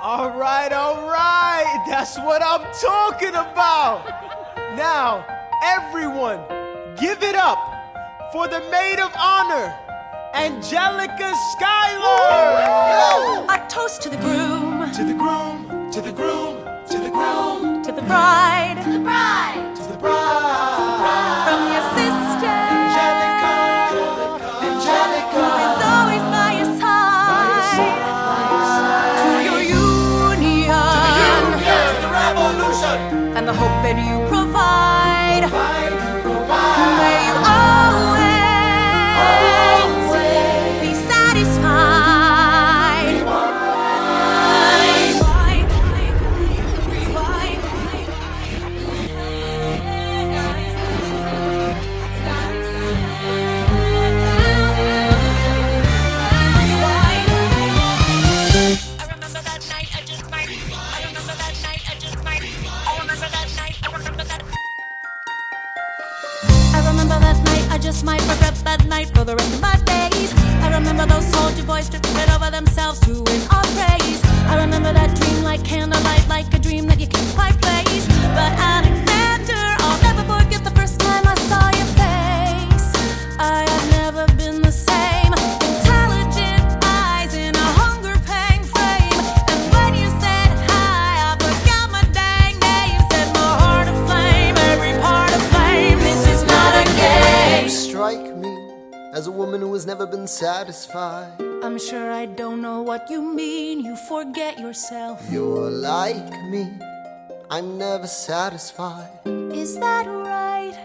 All right, that's what I'm talking about. Now, everyone, give it up for the maid of honor, Angelica Schuyler. Our toast to the groom, To the groom, to the groom, to the groom, to the bride, to the bride, to the bride. from your sister, Angelica, Angelica, is always by your side. To your union, to the revolution. and the hope that you provide. Provide. May you always be satisfied. I remember that night, I just might. I remember that night, I just might. I remember that night, I remember that. I remember that night, I just might regret that night for the rest of my days. I remember those soldier boys tripping it over themselves to win our praise. I remember that dream like candlelight, like a dream that you can't quite place. But Alexander, I'll never forget the first time I saw your face. I have never been the same. Intelligent eyes in a hunger pang frame. And when you said hi, I forgot my dang name. Set my heart aflame, every part aflame. This is not a game. You strike me as a woman who has never been satisfied. I'm sure I don't know what you mean. You forget yourself. You're like me, I'm never satisfied. Is that right?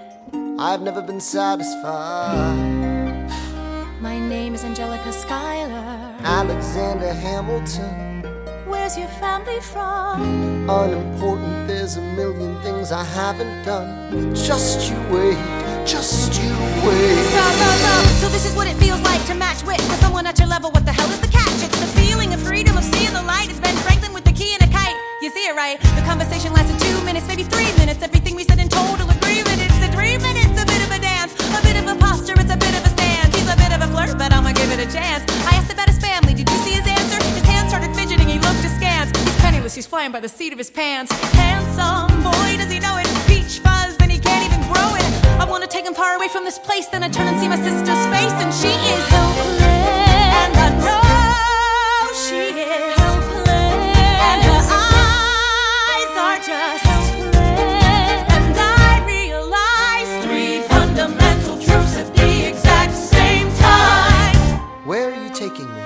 I've never been satisfied. My name is Angelica Schuyler. Alexander Hamilton, Where's your family from? unimportant, there's a million things I haven't done. Just you wait, just you wait. So this is what it feels like to match wits with someone at your level. What the hell is the catch? It's the feeling of freedom, of seeing the light. It's Ben Franklin with the key and a kite. You see it right? The conversation lasted 2 minutes, maybe 3 minutes. Everything we said in total agreement. It's a dream and it's a bit of a dance, a bit of a posture, it's a bit of a stance. He's a bit of a flirt, but I'ma give it a chance. I asked about his family, did you see his answer? His hands started fidgeting, he looked askance. He's penniless, he's flying by the seat of his pants. Handsome boy, does he know it? Peach fuzz, then he can't even grow it. I wanna take him far away from this place, then I turn and see my sister's face, and she is helpless. And I know she is helpless. And her eyes are just helpless. And I realize 3 fundamental truths at the exact same time. Where are you taking me?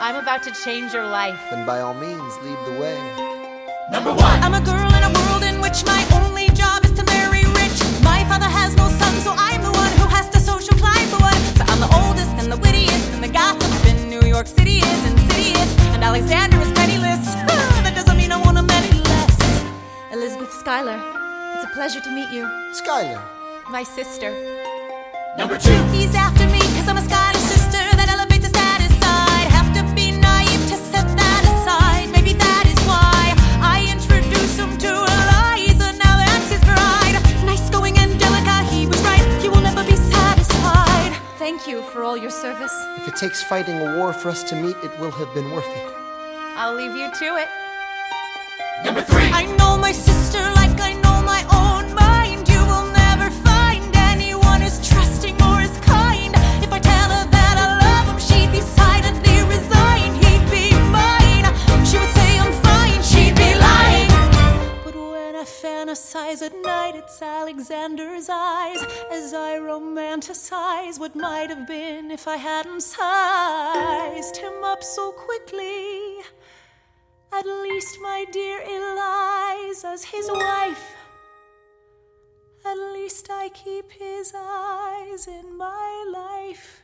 I'm about to change your life. Then by all means, lead the way. Number one. I'm a girl in a world in which my only job is to marry rich. My father has no son, so I'm the one who has to social climb the one. So I'm the oldest and the wittiest, and the gossip in New York City is insidious. And Alexander is penniless. That doesn't mean I want him any less. Elizabeth Schuyler, it's a pleasure to meet you. Schuyler, My sister. Number two. He's after me, cause I'm a Schuyler sister that elevates a status side. Have to be naive to set that aside. Maybe that is why I introduce him to Eliza. Now that's his bride. Nice going, Angelica, he was right. You will never be satisfied. Thank you for all your service. if it takes fighting a war for us to meet, it will have been worth it. I'll leave you to it. Number three. I know my sister like I know my own mind. You will never find anyone as trusting or as kind. If I tell her that I love him, she'd be silently resigned. He'd be mine. She would say I'm fine. She'd be lying. But when I fantasize at night, it's Alexander's eyes as I romanticize what might have been if I hadn't sized him up so quickly. At least, my dear Eliza's his wife. At least I keep his eyes in my life.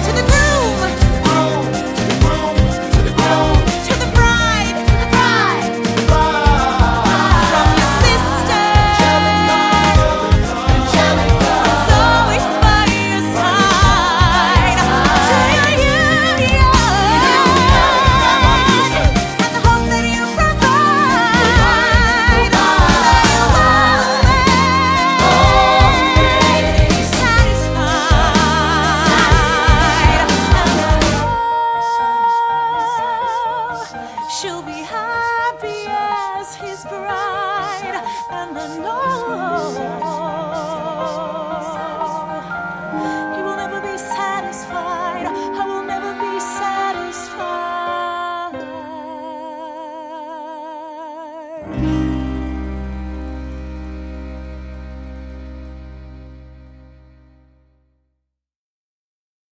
To the groom, To the groom. to the bride, from your sister, who's always by your side. To your union, and the hope that you provide. May you always be satisfied. pride, and the